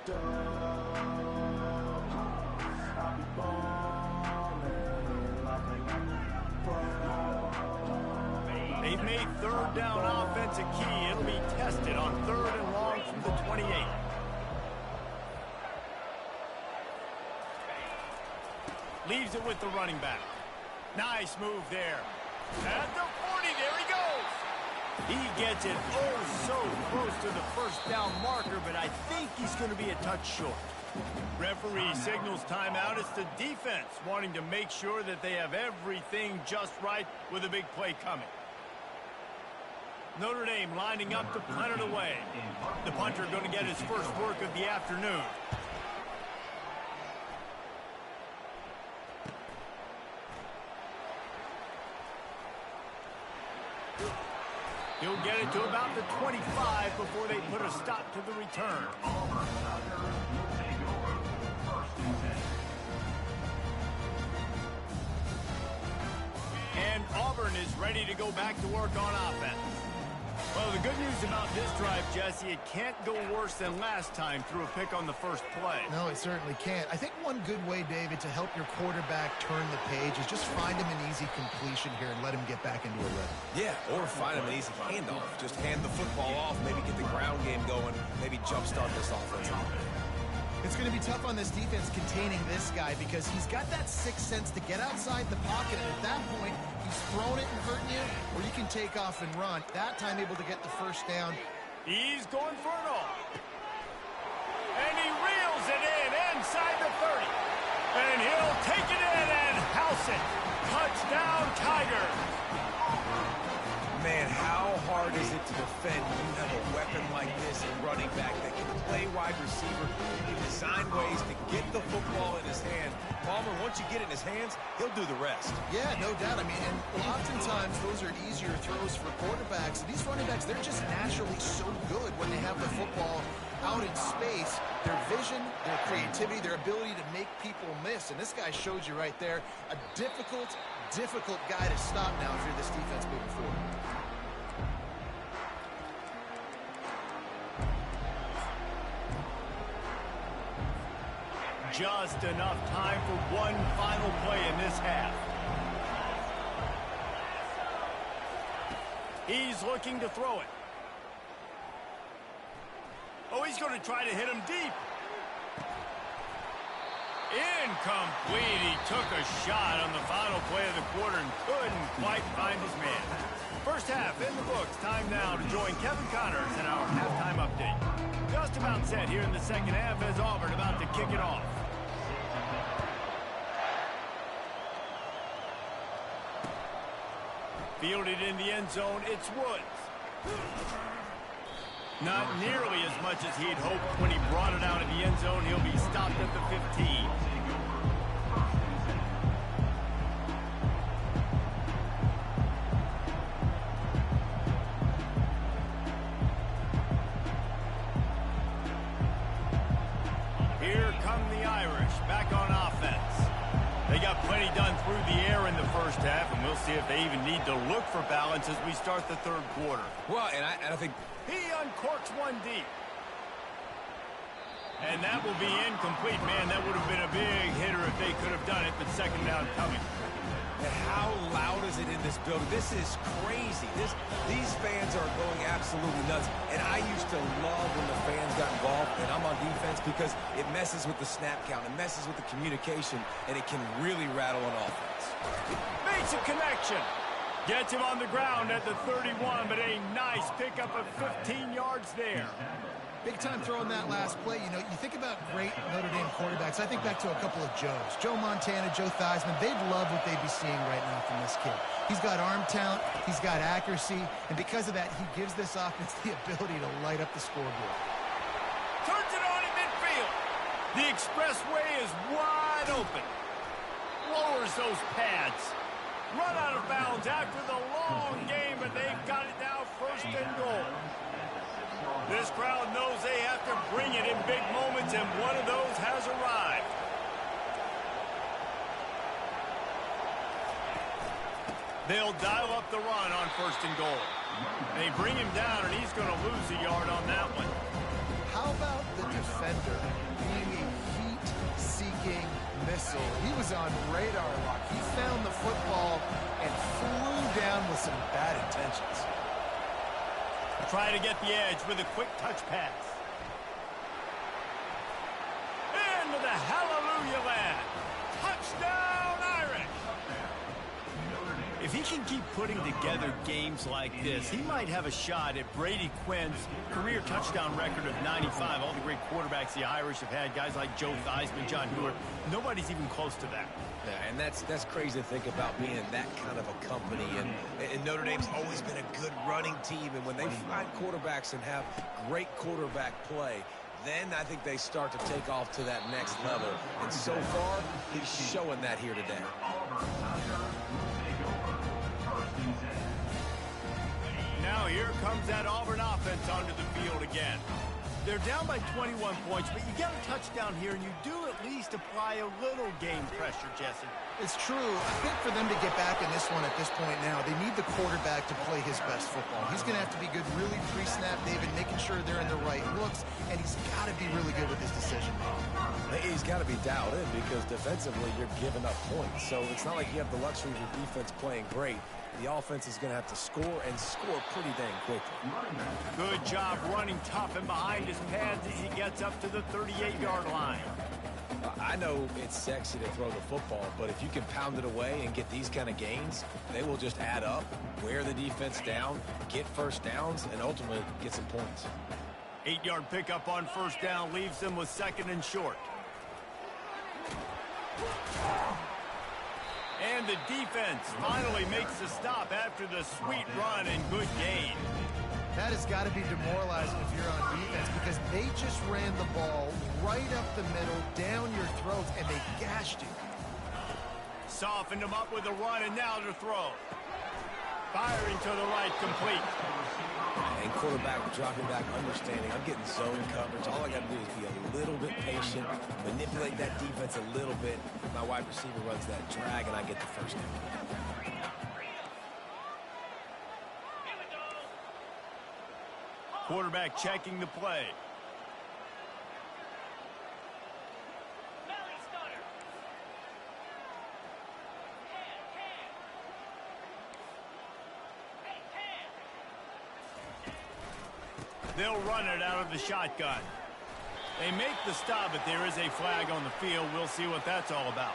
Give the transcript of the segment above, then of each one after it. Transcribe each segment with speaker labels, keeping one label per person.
Speaker 1: They've made third down offense a key. It'll be tested on 3rd and long from the 28. Leaves it with the running back. Nice move there. At the 40, there he goes. He gets it oh so close to the first down marker, but I think he's going to be a touch short. Referee signals timeout. It's the defense wanting to make sure that they have everything just right with a big play coming. Notre Dame lining up to punt it away. The punter going to get his first work of the afternoon. He'll get it to about the 25 before they put a stop to the return. And Auburn is ready to go back to work on offense. Well, the good news about this drive, Jesse, it can't go worse than last time through a pick on the first play.
Speaker 2: No, it certainly can't. I think one good way, David, to help your quarterback turn the page is just find him an easy completion here and let him get back into a rhythm.
Speaker 3: Yeah, or find him an easy handoff. Just hand the football off, maybe get the ground game going, maybe jumpstart this offense.
Speaker 2: It's going to be tough on this defense containing this guy because he's got that sixth sense to get outside the pocket, and at that point, he's thrown it and hurting you, or you can take off and run. That time able to get the first down.
Speaker 1: He's going for it all. And he reels it in inside the 30. And he'll take it in and house it. Touchdown, Tigers.
Speaker 3: Man, how hard is it to defend when you have a weapon like this in running back that can play wide receiver, can design ways to get the football in his hand. Palmer, once you get it in his hands, he'll do the rest.
Speaker 2: Yeah, no doubt. I mean, and oftentimes those are easier throws for quarterbacks. These running backs, they're just naturally so good when they have the football out in space. Their vision, their creativity, their ability to make people miss. And this guy showed you right there, a difficult guy to stop now if you're this defense moving forward.
Speaker 1: Just enough time for one final play in this half. He's looking to throw it. Oh, he's going to try to hit him deep. Incomplete. He took a shot on the final play of the quarter and couldn't quite find his man. First half in the books. Time now to join Kevin Connors in our halftime update. Just about set here in the second half as Auburn about to kick it off. Fielded in the end zone, it's Woods. Not nearly as much as he'd hoped when he brought it out of the end zone. He'll be stopped at the 15. Here come the Irish back on offense. They got plenty done through the air in the first half, and we'll see if they even need to look for balance as we start the third quarter.
Speaker 3: Well, and I think
Speaker 1: he uncorks one deep. And that will be incomplete. Man, that would have been a big hitter if they could have done it, but second down coming.
Speaker 3: And how loud is it in this building? This is crazy. These fans are going absolutely nuts. And I used to love when the fans got involved, and I'm on defense because it messes with the snap count. It messes with the communication, and it can really rattle an offense.
Speaker 1: Makes a connection. Gets him on the ground at the 31, but a nice pickup of 15 yards there.
Speaker 2: Big time throw in that last play. You know, you think about great Notre Dame quarterbacks. I think back to a couple of Joes. Joe Montana, Joe Theismann. They'd love what they'd be seeing right now from this kid. He's got arm talent. He's got accuracy. And because of that, he gives this offense the ability to light up the scoreboard.
Speaker 1: Turns it on in midfield. The expressway is wide open. Lowers those pads. Run out of bounds after the long game, but they've got it now first and goal. This crowd knows they have to bring it in big moments, and one of those has arrived. They'll dial up the run on first and goal. They bring him down, and he's going to lose a yard on that one.
Speaker 2: How about the defender being a heat-seeking missile. He was on radar lock. He found the football and flew down with some bad intentions.
Speaker 1: Try to get the edge with a quick touch pass. Into the hallelujah land. Touchdown, Irish. If he can keep putting together games like this, he might have a shot at Brady Quinn's career touchdown record of 95. All the great quarterbacks the Irish have had, guys like Joe Theismann, John Hewart, nobody's even close to that.
Speaker 3: Yeah, and that's crazy to think about being that kind of a company. And Notre Dame's always been a good running team. And when they find quarterbacks and have great quarterback play, then I think they start to take off to that next level. And so far, he's showing that here today.
Speaker 1: Now here comes that Auburn offense onto the field again. They're down by 21 points, but you get a touchdown here, and you do at least apply a little game pressure, Jesse.
Speaker 2: It's true. I think for them to get back in this one at this point now, they need the quarterback to play his best football. He's going to have to be good really pre-snap, David, making sure they're in the right looks, and he's got to be really good with his decision making.
Speaker 3: He's got to be dialed in because defensively you're giving up points. So it's not like you have the luxury of your defense playing great. The offense is going to have to score and score pretty dang quickly.
Speaker 1: Good job running tough and behind his pads as he gets up to the 38-yard line.
Speaker 3: I know it's sexy to throw the football, but if you can pound it away and get these kind of gains, they will just add up, wear the defense down, get first downs, and ultimately get some points.
Speaker 1: 8-yard pickup on first down leaves them with second and short. And the defense finally makes the stop after the sweet run and good gain.
Speaker 2: That has got to be demoralizing if you're on defense because they just ran the ball right up the middle, down your throats, and they gashed you.
Speaker 1: Softened them up with a run, and now to throw. Firing to the right, complete.
Speaker 3: And quarterback dropping back, understanding I'm getting zone coverage. All I got to do is be a little bit patient, manipulate that defense a little bit. My wide receiver runs that drag, and I get the first down.
Speaker 1: Quarterback checking the play. They'll run it out of the shotgun. They make the stop, but there is a flag on the field. We'll see what that's all about.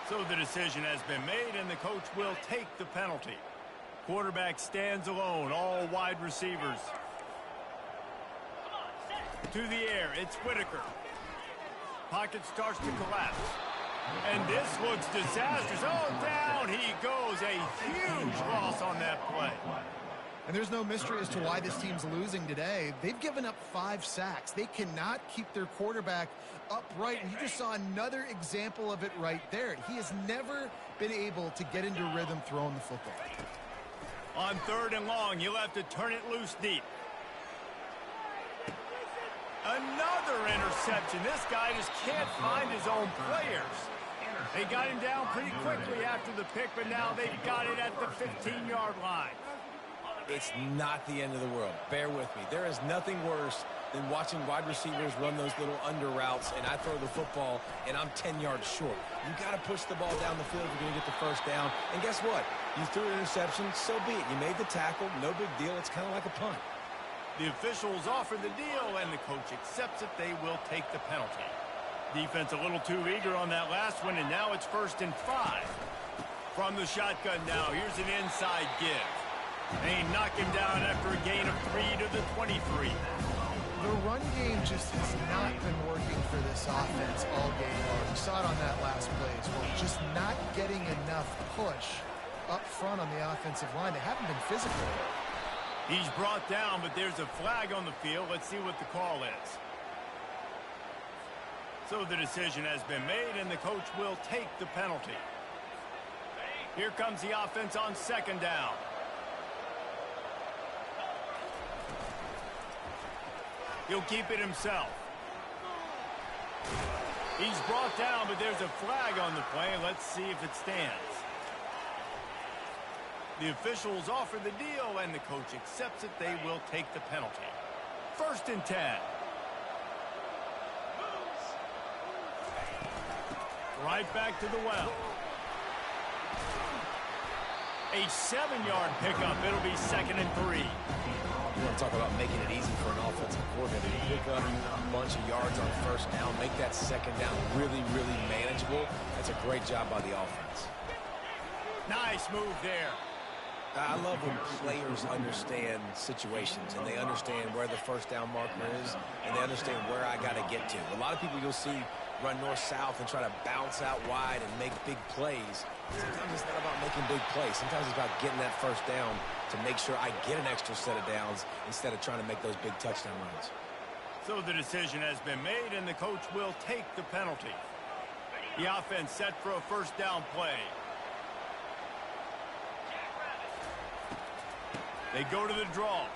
Speaker 1: So the decision has been made, and the coach will take the penalty. Quarterback stands alone, all wide receivers. To the air, it's Whitaker. Pocket starts to collapse. And this looks disastrous. Oh, down he goes. A huge loss on that play.
Speaker 2: And there's no mystery as to why this team's losing today. They've given up 5 sacks. They cannot keep their quarterback upright. And you just saw another example of it right there. He has never been able to get into rhythm throwing the football.
Speaker 1: On 3rd and long, you'll have to turn it loose deep. Another interception. This guy just can't find his own players. They got him down pretty quickly after the pick, but now they've got it at the 15-yard line.
Speaker 3: It's not the end of the world. Bear with me. There is nothing worse than watching wide receivers run those little under routes, and I throw the football, and I'm 10 yards short. You got to push the ball down the field if you're going to get the first down. And guess what? You threw an interception, so be it. You made the tackle. No big deal. It's kind of like a punt.
Speaker 1: The officials offer the deal, and the coach accepts it. They will take the penalty. Defense a little too eager on that last one, and now it's 1st and 5. From the shotgun now, here's an inside give. They knock him down after a gain of 3 to the 23.
Speaker 2: The run game just has not been working for this offense all game long. You saw it on that last play as well. Just not getting enough push up front on the offensive line. They haven't been physical.
Speaker 1: He's brought down, but there's a flag on the field. Let's see what the call is. So the decision has been made, and the coach will take the penalty. Here comes the offense on 2nd down. He'll keep it himself. He's brought down, but there's a flag on the play. Let's see if it stands. The officials offer the deal, and the coach accepts it. They will take the penalty. 1st and 10. Right back to the well. A 7-yard pickup. It'll be 2nd and 3.
Speaker 3: You want to talk about making it easy for an offensive coordinator. You pick up a bunch of yards on 1st down, make that 2nd down really, really manageable. That's a great job by the offense.
Speaker 1: Nice move there.
Speaker 3: I love when players understand situations and they understand where the 1st down marker is and they understand where I got to get to. A lot of people you'll see run north-south and try to bounce out wide and make big plays. Sometimes it's not about making big plays. Sometimes it's about getting that 1st down to make sure I get an extra set of downs instead of trying to make those big touchdown runs.
Speaker 1: So the decision has been made, and the coach will take the penalty. The offense set for a 1st down play. They go to the draw.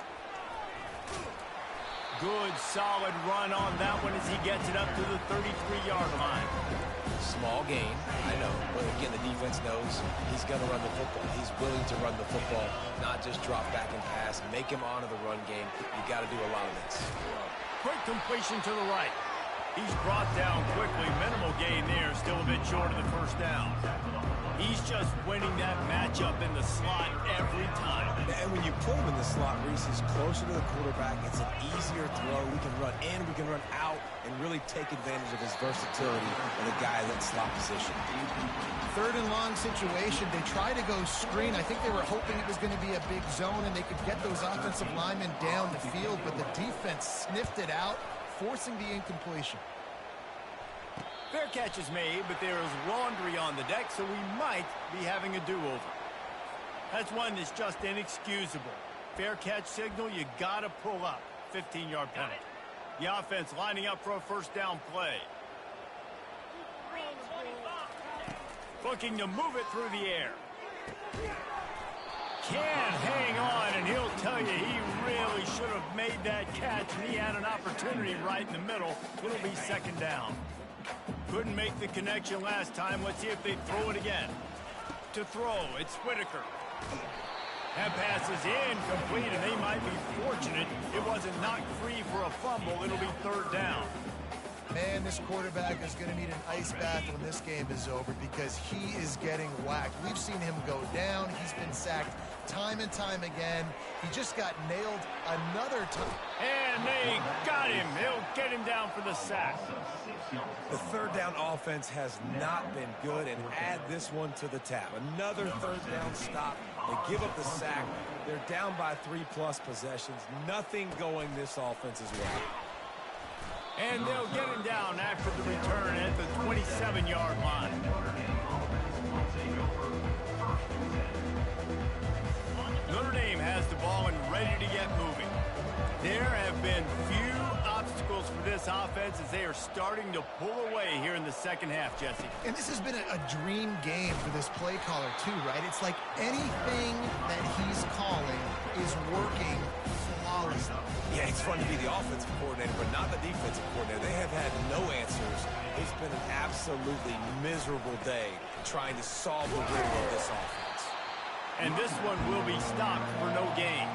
Speaker 1: Good, solid run on that one as he gets it up to the 33-yard line.
Speaker 3: Small gain, I know. But again, the defense knows he's going to run the football. He's willing to run the football, not just drop back and pass. Make him honor the run game. You got to do a lot of this.
Speaker 1: Quick completion to the right. He's brought down quickly. Minimal gain there. Still a bit short of the 1st down. He's just winning that matchup in the slot every time.
Speaker 3: And when you put him in the slot, Reese, he's closer to the quarterback. It's an easier throw. We can run in, we can run out, and really take advantage of his versatility in a guy in that slot position.
Speaker 2: 3rd and long situation. They try to go screen. I think they were hoping it was going to be a big zone and they could get those offensive linemen down the field, but the defense sniffed it out, forcing the incompletion.
Speaker 1: Fair catch is made, but there is laundry on the deck, so we might be having a do-over. That's one that's just inexcusable. Fair catch signal, you got to pull up. 15-yard penalty. The offense lining up for a 1st down play. Looking to move it through the air. Can't hang on, and he'll tell you he really should have made that catch, and he had an opportunity right in the middle. It'll be 2nd down. Couldn't make the connection last time. Let's see if they throw it again. To throw, it's Whitaker. That pass is incomplete, and they might be fortunate it wasn't knocked free for a fumble. It'll be 3rd down.
Speaker 2: Man, this quarterback is going to need an ice bath when this game is over because he is getting whacked. We've seen him go down. He's been sacked time and time again. He just got nailed another time.
Speaker 1: And they got him. They'll get him down for the sack.
Speaker 3: The 3rd down offense has not been good, and add this one to the tab. Another 3rd down stop. They give up the sack. They're down by 3+ possessions. Nothing going this offense's way.
Speaker 1: And they'll get him down after the return at the 27-yard line. Notre Dame has the ball and ready to get moving. There have been few obstacles for this offense as they are starting to pull away here in the 2nd half, Jesse.
Speaker 2: And this has been a dream game for this play caller, too, right? It's like anything that he's calling is working flawlessly.
Speaker 3: Yeah, it's fun to be the offensive coordinator, but not the defensive coordinator. They have had no answers. It's been an absolutely miserable day trying to solve the riddle of this offense.
Speaker 1: And this one will be stopped for no gain.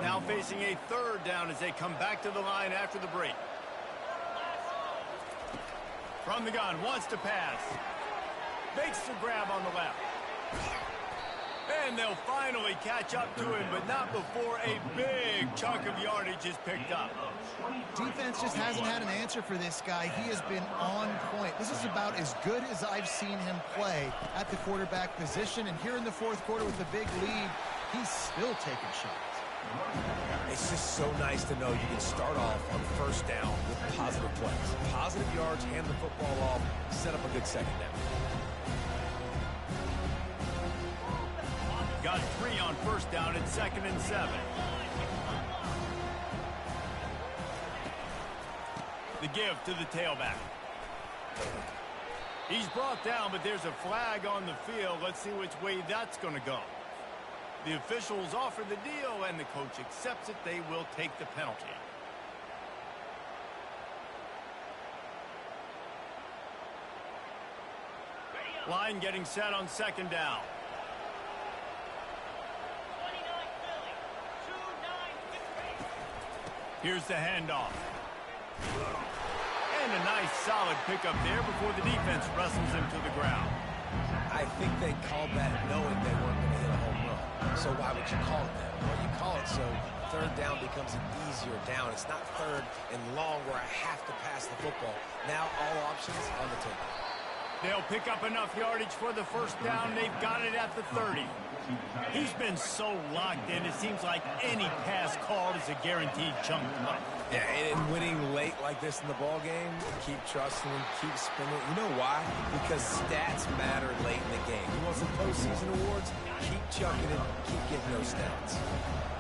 Speaker 1: Now facing a 3rd down as they come back to the line after the break. From the gun, wants to pass. Makes the grab on the left. And they'll finally catch up to him, but not before a big chunk of yardage is picked up.
Speaker 2: Defense just hasn't had an answer for this guy. He has been on point. This is about as good as I've seen him play at the quarterback position. And here in the 4th quarter with the big lead, he's still taking shots.
Speaker 3: It's just so nice to know you can start off on 1st down with positive plays. Positive yards, hand the football off, set up a good 2nd down.
Speaker 1: Got 3 on 1st down. It's 2nd and 7. The give to the tailback. He's brought down, but there's a flag on the field. Let's see which way that's going to go. The officials offer the deal, and the coach accepts it. They will take the penalty. Line getting set on second down. Here's the handoff. And a nice solid pickup there before the defense wrestles him to the ground.
Speaker 3: I think they called that knowing they weren't going to hit a home run. So why would you call it that? Well, you call it so third down becomes an easier down. It's not third and long where I have to pass the football. Now all options on the table.
Speaker 1: They'll pick up enough yardage for the first down. They've got it at the 30. He's been so locked in, it seems like any pass called is a guaranteed chunk play.
Speaker 3: Yeah, and winning late like this in the ball game, keep trusting him, keep spinning. You know why? Because stats matter late in the game. You want some postseason awards? Keep chucking it, keep getting those stats.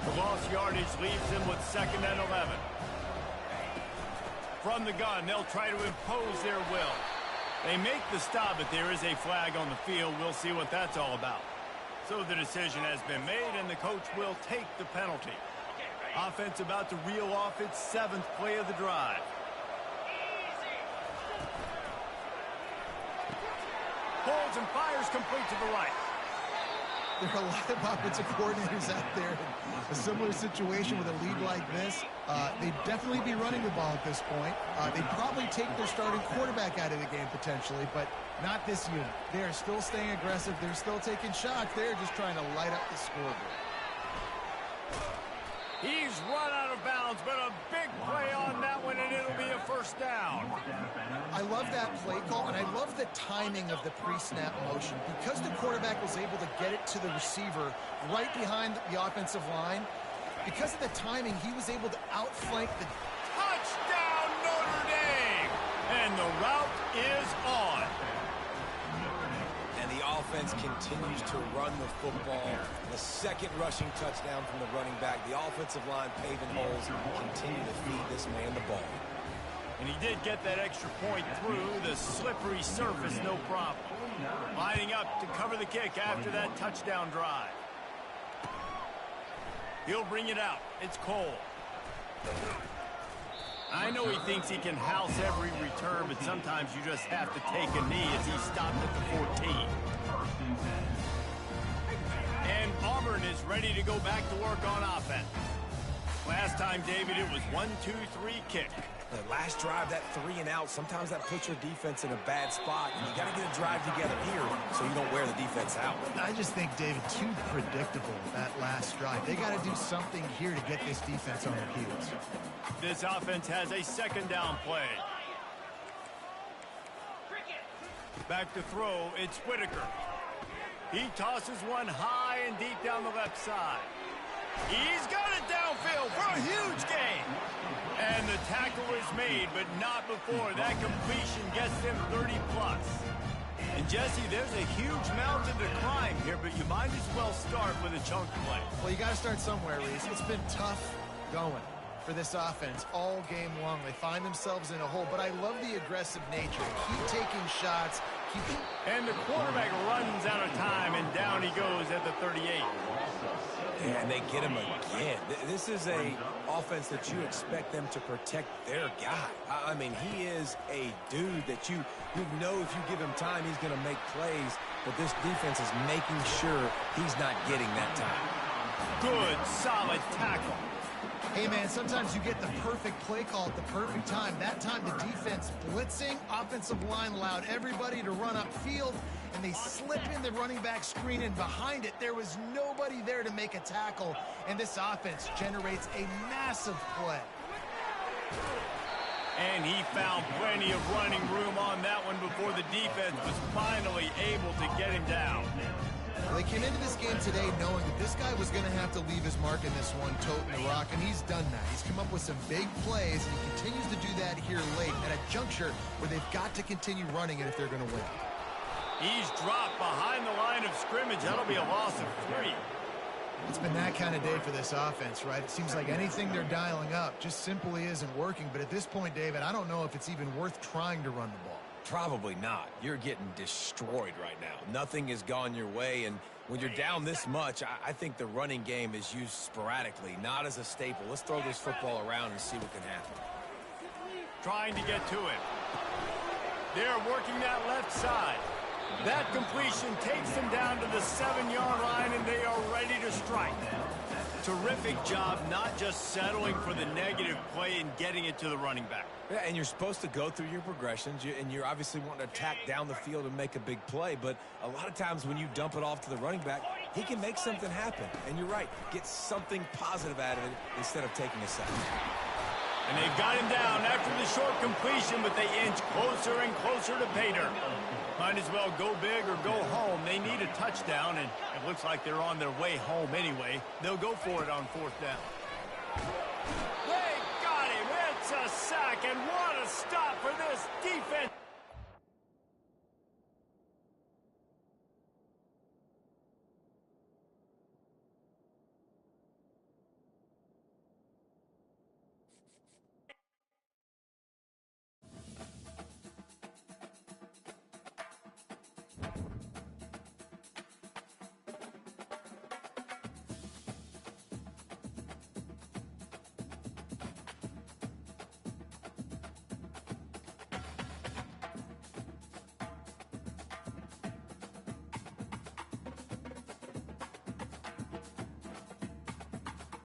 Speaker 1: The lost yardage leaves them with 2nd and 11. From the gun, they'll try to impose their will. They make the stop, but there is a flag on the field. We'll see what that's all about. So the decision has been made, and the coach will take the penalty. Offense about to reel off its 7th play of the drive. Pulls and fires complete to the right.
Speaker 2: There are a lot of offensive coordinators out there in a similar situation with a lead like this. They'd definitely be running the ball at this point. They'd probably take their starting quarterback out of the game potentially, but not this unit. They are still staying aggressive. They're still taking shots. They're just trying to light up the scoreboard.
Speaker 1: He's run out of bounds, but a big play on that one, and it'll be a first down.
Speaker 2: I love that play call, and I love the timing of the pre-snap motion. Because the quarterback was able to get it to the receiver right behind the offensive line, because of the timing, he was able to outflank the...
Speaker 1: Touchdown, Notre Dame! And the route is on.
Speaker 3: And the offense continues to run the football. The 2nd rushing touchdown from the running back. The offensive line paving holes continue to feed this man the ball.
Speaker 1: And he did get that extra point through the slippery surface, no problem. Lining up to cover the kick after that touchdown drive. He'll bring it out. It's Cole. I know he thinks he can house every return, but sometimes you just have to take a knee as he stopped at the 14. And Auburn is ready to go back to work on offense. Last time, David, it was 1-2-3 kick.
Speaker 3: The last drive, that 3 and out, sometimes that puts your defense in a bad spot, and you got to get a drive together here so you don't wear the defense out.
Speaker 2: I just think, David, too predictable that last drive. They got to do something here to get this defense on their heels.
Speaker 1: This offense has a 2nd down play. Back to throw, it's Whitaker. He tosses one high and deep down the left side. He's got it downfield for a huge gain. And the tackle is made, but not before that completion gets them 30+. And Jesse, there's a huge mountain to climb here, but you might as well start with a chunk play.
Speaker 2: Well, you got to start somewhere, Reese. It's been tough going for this offense all game long. They find themselves in a hole, but I love the aggressive nature. Keep taking shots.
Speaker 1: And the quarterback runs out of time, and down he goes at the 38.
Speaker 3: And they get him again. This is a offense that you expect them to protect their guy. I mean, he is a dude that you know if you give him time, he's going to make plays, but this defense is making sure he's not getting that time.
Speaker 1: Good, solid tackle.
Speaker 2: Hey, man, sometimes you get the perfect play call at the perfect time. That time the defense blitzing, offensive line allowed everybody to run upfield, and they slip in the running back screen, and behind it there was nobody there to make a tackle, and this offense generates a massive play.
Speaker 1: And he found plenty of running room on that one before the defense was finally able to get him down.
Speaker 2: Well, they came into this game today knowing that this guy was going to have to leave his mark in this one, toting the rock, and he's done that. He's come up with some big plays, and he continues to do that here late at a juncture where they've got to continue running it if they're going to win.
Speaker 1: He's dropped behind the line of scrimmage. That'll be a loss of 3.
Speaker 2: It's been that kind of day for this offense, right? It seems like anything they're dialing up just simply isn't working. But at this point, David, I don't know if it's even worth trying to run the ball.
Speaker 3: Probably not. You're getting destroyed right now. Nothing has gone your way, and when you're down this much, I think the running game is used sporadically, not as a staple. Let's throw this football around and see what can happen.
Speaker 1: Trying to get to it. They're working that left side. That completion takes them down to the 7-yard line, and they are ready to strike. Terrific job not just settling for the negative play and getting it to the running back.
Speaker 3: Yeah, and you're supposed to go through your progressions, and you're obviously wanting to attack down the field and make a big play, but a lot of times when you dump it off to the running back, he can make something happen. And you're right, get something positive out of it instead of taking a sack.
Speaker 1: And they've got him down after the short completion, but they inch closer and closer to pay dirt. Might as well go big or go home. They need a touchdown, and it looks like they're on their way home anyway. They'll go for it on 4th down. They got him. It's a sack, and what a stop for this defense.